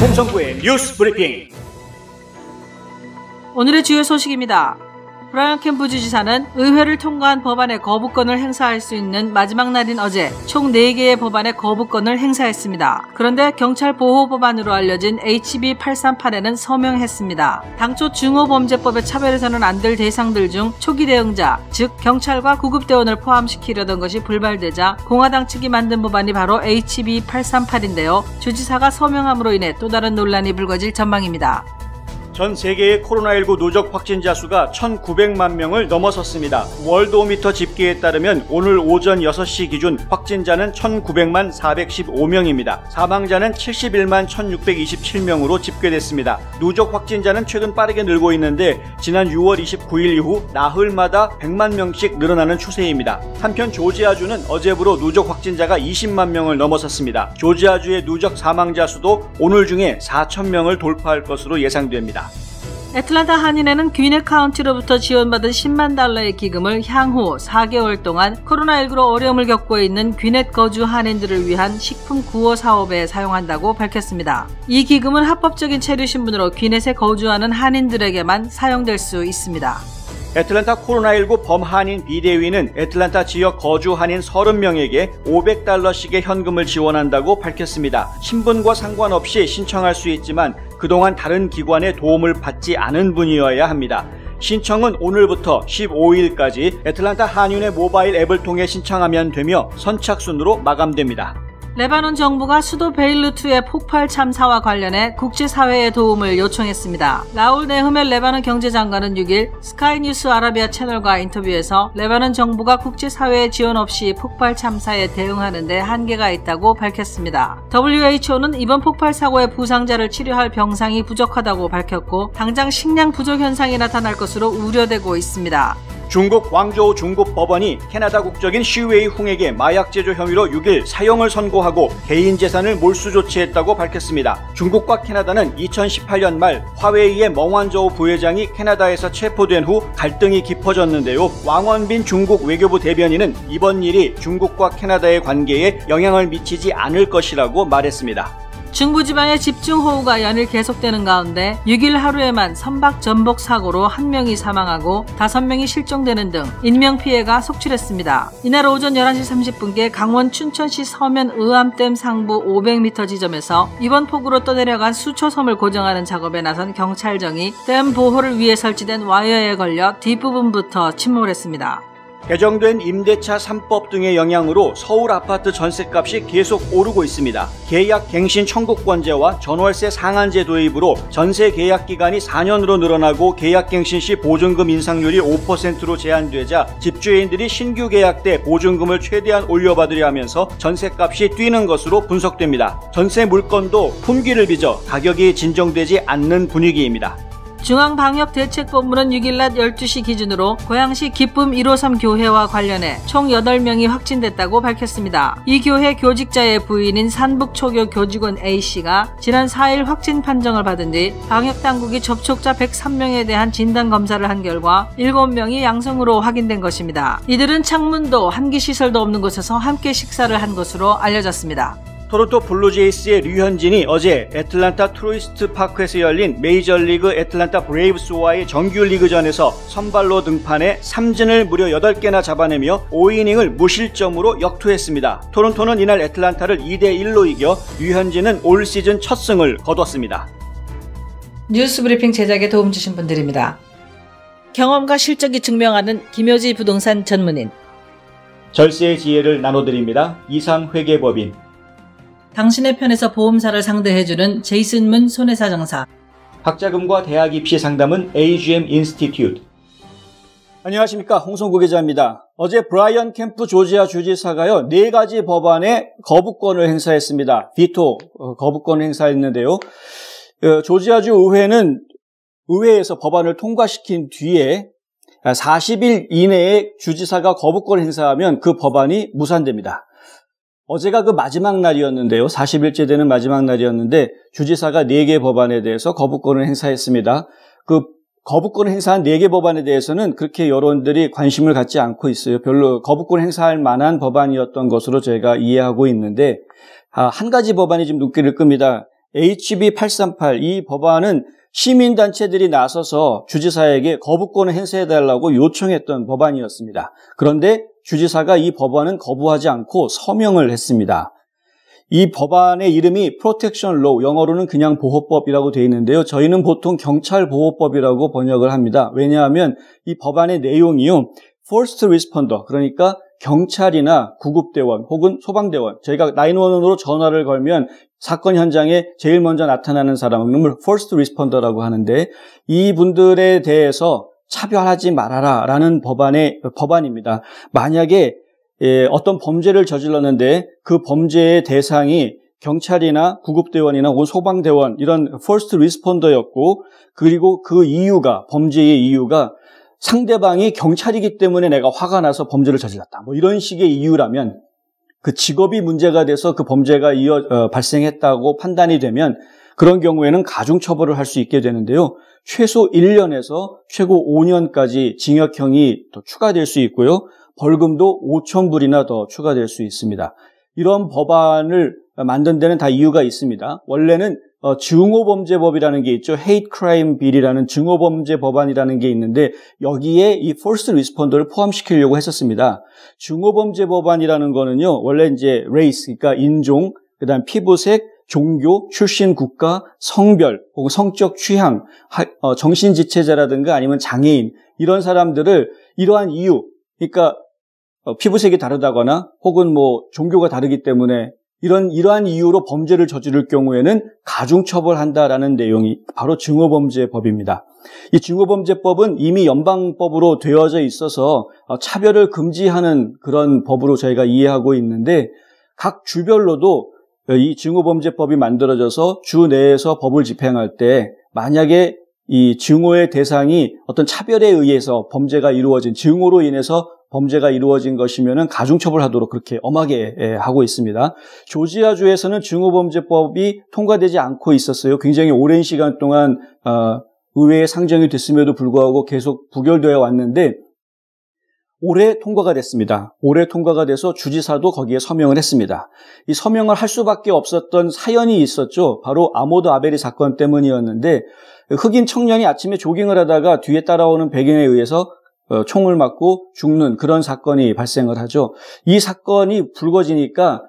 홍성구의 뉴스 브리핑. 오늘의 주요 소식입니다. 브라이언 캠프 주지사는 의회를 통과한 법안의 거부권을 행사할 수 있는 마지막 날인 어제 총 4개의 법안의 거부권을 행사했습니다. 그런데 경찰 보호 법안으로 알려진 HB 838에는 서명했습니다. 당초 중호범죄법의 차별해서는 안 될 대상들 중 초기 대응자, 즉 경찰과 구급대원을 포함시키려던 것이 불발되자 공화당 측이 만든 법안이 바로 HB 838인데요. 주지사가 서명함으로 인해 또 다른 논란이 불거질 전망입니다. 전 세계의 코로나19 누적 확진자 수가 1,900만 명을 넘어섰습니다. 월드오미터 집계에 따르면 오늘 오전 6시 기준 확진자는 1,900만 415명입니다. 사망자는 71만 1,627명으로 집계됐습니다. 누적 확진자는 최근 빠르게 늘고 있는데 지난 6월 29일 이후 나흘마다 100만 명씩 늘어나는 추세입니다. 한편 조지아주는 어제부로 누적 확진자가 20만 명을 넘어섰습니다. 조지아주의 누적 사망자 수도 오늘 중에 4,000명을 돌파할 것으로 예상됩니다. 애틀랜타 한인회는 귀넷 카운티로부터 지원받은 10만 달러의 기금을 향후 4개월 동안 코로나19로 어려움을 겪고 있는 귀넷 거주 한인들을 위한 식품 구호 사업에 사용한다고 밝혔습니다. 이 기금은 합법적인 체류 신분으로 귀넷에 거주하는 한인들에게만 사용될 수 있습니다. 애틀랜타 코로나19 범한인 비대위는 애틀랜타 지역 거주 한인 30명에게 $500씩의 현금을 지원한다고 밝혔습니다. 신분과 상관없이 신청할 수 있지만 그동안 다른 기관의 도움을 받지 않은 분이어야 합니다. 신청은 오늘부터 15일까지 애틀랜타 한인회 모바일 앱을 통해 신청하면 되며 선착순으로 마감됩니다. 레바논 정부가 수도 베이루트의 폭발 참사와 관련해 국제사회의 도움을 요청했습니다. 라울 네흐멜 레바논 경제장관은 6일 스카이뉴스 아라비아 채널과 인터뷰에서 레바논 정부가 국제사회의 지원 없이 폭발 참사에 대응하는 데 한계가 있다고 밝혔습니다. WHO는 이번 폭발 사고의 부상자를 치료할 병상이 부족하다고 밝혔고 당장 식량 부족 현상이 나타날 것으로 우려되고 있습니다. 중국 광저우 중급법원이 캐나다 국적인 시웨이 훙에게 마약 제조 혐의로 6일 사형을 선고하고 개인 재산을 몰수 조치했다고 밝혔습니다. 중국과 캐나다는 2018년 말 화웨이의 멍완저우 부회장이 캐나다에서 체포된 후 갈등이 깊어졌는데요. 왕원빈 중국 외교부 대변인은 이번 일이 중국과 캐나다의 관계에 영향을 미치지 않을 것이라고 말했습니다. 중부지방의 집중호우가 연일 계속되는 가운데 6일 하루에만 선박 전복 사고로 1명이 사망하고 5명이 실종되는 등 인명피해가 속출했습니다. 이날 오전 11시 30분께 강원 춘천시 서면 의암댐 상부 500m 지점에서 이번 폭우로 떠내려간 수초섬을 고정하는 작업에 나선 경찰정이 댐 보호를 위해 설치된 와이어에 걸려 뒷부분부터 침몰했습니다. 개정된 임대차 3법 등의 영향으로 서울 아파트 전셋값이 계속 오르고 있습니다. 계약 갱신 청구권제와 전월세 상한제 도입으로 전세 계약 기간이 4년으로 늘어나고 계약 갱신 시 보증금 인상률이 5%로 제한되자 집주인들이 신규 계약 때 보증금을 최대한 올려받으려 하면서 전셋값이 뛰는 것으로 분석됩니다. 전세 물건도 품귀를 빚어 가격이 진정되지 않는 분위기입니다. 중앙방역대책본부는 6일 낮 12시 기준으로 고양시 기쁨 153 교회와 관련해 총 8명이 확진됐다고 밝혔습니다. 이 교회 교직자의 부인인 산북초교 교직원 A씨가 지난 4일 확진 판정을 받은 뒤 방역당국이 접촉자 103명에 대한 진단검사를 한 결과 7명이 양성으로 확인된 것입니다. 이들은 창문도 한기시설도 없는 곳에서 함께 식사를 한 것으로 알려졌습니다. 토론토 블루제이스의 류현진이 어제 애틀랜타 트루이스트 파크에서 열린 메이저리그 애틀랜타 브레이브스와의 정규 리그전에서 선발로 등판해 삼진을 무려 8개나 잡아내며 5이닝을 무실점으로 역투했습니다. 토론토는 이날 애틀랜타를 2대1로 이겨 류현진은 올 시즌 첫 승을 거뒀습니다. 뉴스 브리핑 제작에 도움 주신 분들입니다. 경험과 실적이 증명하는 김효지 부동산 전문인, 절세의 지혜를 나눠드립니다. 이상회계법인, 당신의 편에서 보험사를 상대해주는 제이슨문 손해사정사, 학자금과 대학 입시 상담은 AGM 인스티튜트. 안녕하십니까, 홍성구 기자입니다. 어제 브라이언 캠프 조지아 주지사가요 4가지 법안에 거부권을 행사했습니다. 비토 거부권을 행사했는데요. 조지아주 의회는 의회에서 법안을 통과시킨 뒤에 40일 이내에 주지사가 거부권을 행사하면 그 법안이 무산됩니다. 어제가 그 마지막 날이었는데요. 40일째 되는 마지막 날이었는데 주지사가 4개 법안에 대해서 거부권을 행사했습니다. 그 거부권을 행사한 4개 법안에 대해서는 그렇게 여론들이 관심을 갖지 않고 있어요. 별로 거부권을 행사할 만한 법안이었던 것으로 제가 이해하고 있는데 한 가지 법안이 좀 눈길을 끕니다. HB 838 이 법안은 시민단체들이 나서서 주지사에게 거부권을 행사해달라고 요청했던 법안이었습니다. 그런데 주지사가 이 법안은 거부하지 않고 서명을 했습니다. 이 법안의 이름이 Protection Law, 영어로는 그냥 보호법이라고 되어 있는데요. 저희는 보통 경찰보호법이라고 번역을 합니다. 왜냐하면 이 법안의 내용이요, First Responder, 그러니까 경찰이나 구급대원 혹은 소방대원, 저희가 911으로 전화를 걸면 사건 현장에 제일 먼저 나타나는 사람을 First Responder라고 하는데, 이분들에 대해서 차별하지 말아라 라는 법안입니다. 만약에 어떤 범죄를 저질렀는데 그 범죄의 대상이 경찰이나 구급대원이나 혹은 소방대원 이런 First Responder였고, 그리고 그 이유가, 범죄의 이유가 상대방이 경찰이기 때문에 내가 화가 나서 범죄를 저질렀다, 뭐 이런 식의 이유라면, 그 직업이 문제가 돼서 그 범죄가 발생했다고 판단이 되면 그런 경우에는 가중처벌을 할 수 있게 되는데요. 최소 1년에서 최고 5년까지 징역형이 또 추가될 수 있고요. 벌금도 5,000불이나 더 추가될 수 있습니다. 이런 법안을 만든 데는 다 이유가 있습니다. 원래는 증오범죄법이라는 게 있죠. Hate Crime Bill이라는 증오범죄 법안이라는 게 있는데 여기에 이 First Responder를 포함시키려고 했었습니다. 증오범죄 법안이라는 거는요, 원래 이제 race, 그러니까 인종, 그다음 피부색, 종교, 출신 국가, 성별 혹은 성적 취향, 정신지체자라든가 아니면 장애인 이런 사람들을 이러한 이유, 그러니까 피부색이 다르다거나 혹은 뭐 종교가 다르기 때문에 이러한 이유로 범죄를 저지를 경우에는 가중처벌한다라는 내용이 바로 증오범죄법입니다. 이 증오범죄법은 이미 연방법으로 되어져 있어서 차별을 금지하는 그런 법으로 저희가 이해하고 있는데, 각 주별로도 이 증오범죄법이 만들어져서 주 내에서 법을 집행할 때 만약에 이 증오의 대상이 어떤 차별에 의해서 범죄가 이루어진, 증오로 인해서 범죄가 이루어진 것이면은 가중처벌하도록 그렇게 엄하게 하고 있습니다. 조지아주에서는 증오범죄법이 통과되지 않고 있었어요. 굉장히 오랜 시간 동안 의회에 상정이 됐음에도 불구하고 계속 부결되어 왔는데 올해 통과가 됐습니다. 올해 통과가 돼서 주지사도 거기에 서명을 했습니다. 이 서명을 할 수밖에 없었던 사연이 있었죠. 바로 아모드 아베리 사건 때문이었는데, 흑인 청년이 아침에 조깅을 하다가 뒤에 따라오는 백인에 의해서 총을 맞고 죽는 그런 사건이 발생을 하죠. 이 사건이 불거지니까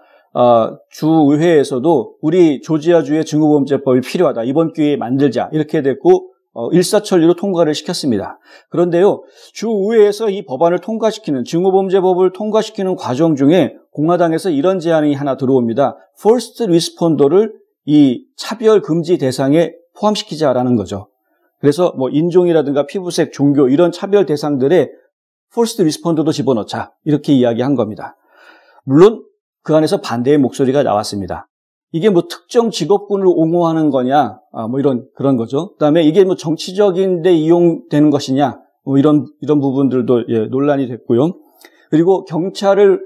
주의회에서도 우리 조지아주의 증오범죄법이 필요하다, 이번 기회에 만들자, 이렇게 됐고 일사천리로 통과를 시켰습니다. 그런데요, 주의회에서 이 법안을 통과시키는, 증오범죄법을 통과시키는 과정 중에 공화당에서 이런 제안이 하나 들어옵니다. First Responder를 이 차별 금지 대상에 포함시키자라는 거죠. 그래서 뭐 인종이라든가 피부색, 종교 이런 차별 대상들에 First Responder도 집어넣자, 이렇게 이야기한 겁니다. 물론 그 안에서 반대의 목소리가 나왔습니다. 이게 뭐 특정 직업군을 옹호하는 거냐, 뭐 그런 거죠. 그다음에 이게 뭐 정치적인 데 이용되는 것이냐, 뭐 이런 부분들도 논란이 됐고요. 그리고 경찰을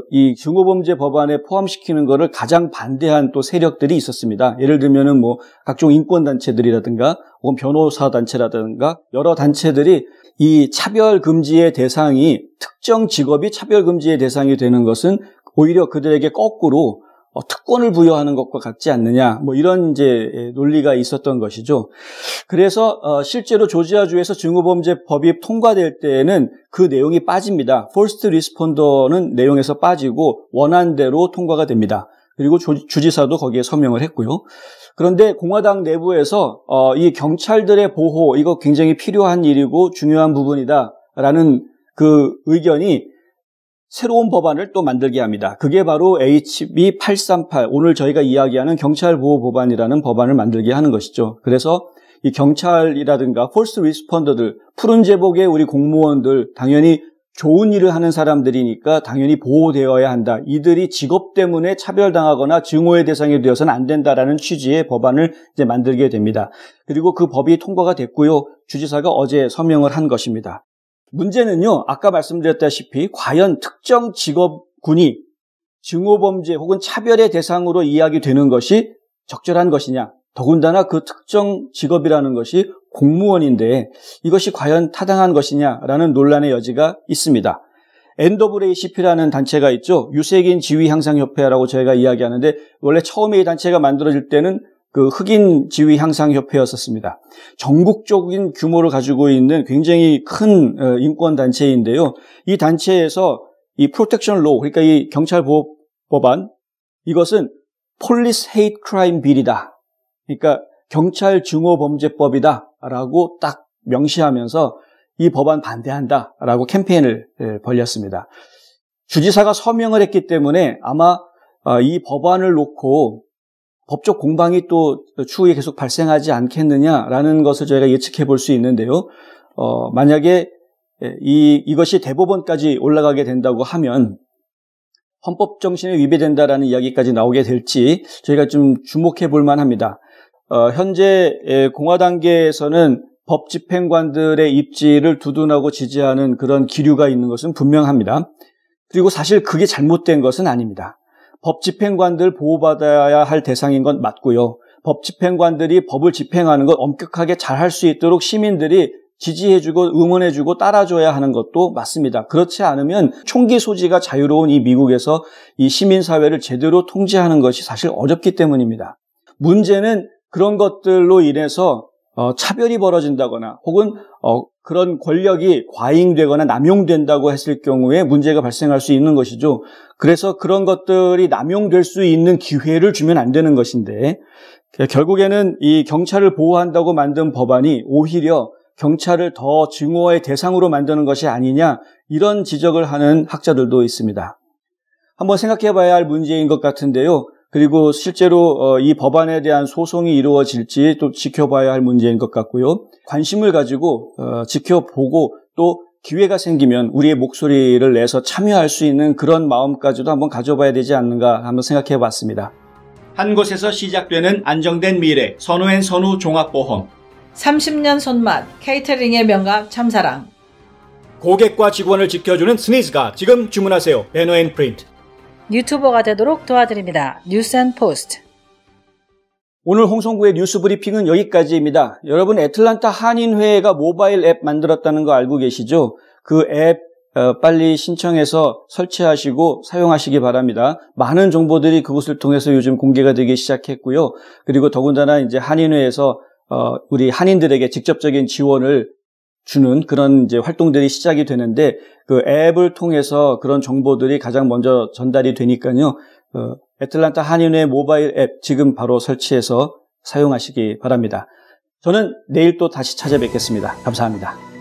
이 증오범죄 법안에 포함시키는 것을 가장 반대한 또 세력들이 있었습니다. 예를 들면은 뭐 각종 인권단체들이라든가 혹은 변호사단체라든가 여러 단체들이 이 차별금지의 대상이, 특정 직업이 차별금지의 대상이 되는 것은 오히려 그들에게 거꾸로 특권을 부여하는 것과 같지 않느냐, 뭐 이런 이제 논리가 있었던 것이죠. 그래서 실제로 조지아주에서 증오범죄법이 통과될 때에는 그 내용이 빠집니다. First Responder는 내용에서 빠지고 원안대로 통과가 됩니다. 그리고 주지사도 거기에 서명을 했고요. 그런데 공화당 내부에서 이 경찰들의 보호, 이거 굉장히 필요한 일이고 중요한 부분이다라는 그 의견이 새로운 법안을 또 만들게 합니다. 그게 바로 HB 838, 오늘 저희가 이야기하는 경찰보호법안이라는 법안을 만들게 하는 것이죠. 그래서 이 경찰이라든가 First Responder들, 푸른 제복의 우리 공무원들, 당연히 좋은 일을 하는 사람들이니까 당연히 보호되어야 한다. 이들이 직업 때문에 차별당하거나 증오의 대상이 되어서는 안 된다라는 취지의 법안을 이제 만들게 됩니다. 그리고 그 법이 통과가 됐고요. 주지사가 어제 서명을 한 것입니다. 문제는요, 아까 말씀드렸다시피 과연 특정 직업군이 증오범죄 혹은 차별의 대상으로 이야기되는 것이 적절한 것이냐, 더군다나 그 특정 직업이라는 것이 공무원인데 이것이 과연 타당한 것이냐라는 논란의 여지가 있습니다. NAACP라는 단체가 있죠. 유색인 지위 향상 협회라고 저희가 이야기하는데, 원래 처음에 이 단체가 만들어질 때는 그 흑인 지위 향상 협회였었습니다. 전국적인 규모를 가지고 있는 굉장히 큰 인권 단체인데요. 이 단체에서 이 프로텍션 로우, 그러니까 이 경찰 보호 법안, 이것은 폴리스 헤이트 크라임 빌이다. 그러니까 경찰 증오 범죄법이다라고 딱 명시하면서 이 법안 반대한다라고 캠페인을 벌였습니다. 주지사가 서명을 했기 때문에 아마 이 법안을 놓고 법적 공방이 또 추후에 계속 발생하지 않겠느냐라는 것을 저희가 예측해 볼 수 있는데요. 만약에 이것이 대법원까지 올라가게 된다고 하면 헌법 정신에 위배된다라는 이야기까지 나오게 될지 저희가 좀 주목해 볼 만합니다. 현재 공화 단계에서는 법 집행관들의 입지를 두둔하고 지지하는 그런 기류가 있는 것은 분명합니다. 그리고 사실 그게 잘못된 것은 아닙니다. 법 집행관들 보호받아야 할 대상인 건 맞고요. 법 집행관들이 법을 집행하는 것 엄격하게 잘할 수 있도록 시민들이 지지해주고 응원해주고 따라줘야 하는 것도 맞습니다. 그렇지 않으면 총기 소지가 자유로운 이 미국에서 이 시민사회를 제대로 통제하는 것이 사실 어렵기 때문입니다. 문제는 그런 것들로 인해서 차별이 벌어진다거나 혹은 그런 권력이 과잉되거나 남용된다고 했을 경우에 문제가 발생할 수 있는 것이죠. 그래서 그런 것들이 남용될 수 있는 기회를 주면 안 되는 것인데 결국에는 이 경찰을 보호한다고 만든 법안이 오히려 경찰을 더 증오의 대상으로 만드는 것이 아니냐 이런 지적을 하는 학자들도 있습니다. 한번 생각해 봐야 할 문제인 것 같은데요. 그리고 실제로 이 법안에 대한 소송이 이루어질지 또 지켜봐야 할 문제인 것 같고요. 관심을 가지고 지켜보고 또 기회가 생기면 우리의 목소리를 내서 참여할 수 있는 그런 마음까지도 한번 가져봐야 되지 않는가 한번 생각해 봤습니다. 한 곳에서 시작되는 안정된 미래, 선우앤선우 종합보험. 30년 손맛, 케이터링의 명가 참사랑. 고객과 직원을 지켜주는 스니즈가 지금 주문하세요. 배너앤프린트. 유튜버가 되도록 도와드립니다. 뉴스앤포스트. 오늘 홍성구의 뉴스 브리핑은 여기까지입니다. 여러분 애틀란타 한인회가 모바일 앱 만들었다는 거 알고 계시죠? 그 앱 빨리 신청해서 설치하시고 사용하시기 바랍니다. 많은 정보들이 그것을 통해서 요즘 공개가 되기 시작했고요. 그리고 더군다나 이제 한인회에서 우리 한인들에게 직접적인 지원을 주는 그런 이제 활동들이 시작이 되는데 그 앱을 통해서 그런 정보들이 가장 먼저 전달이 되니까요. 애틀란타 한인회 모바일 앱 지금 바로 설치해서 사용하시기 바랍니다. 저는 내일 또 다시 찾아뵙겠습니다. 감사합니다.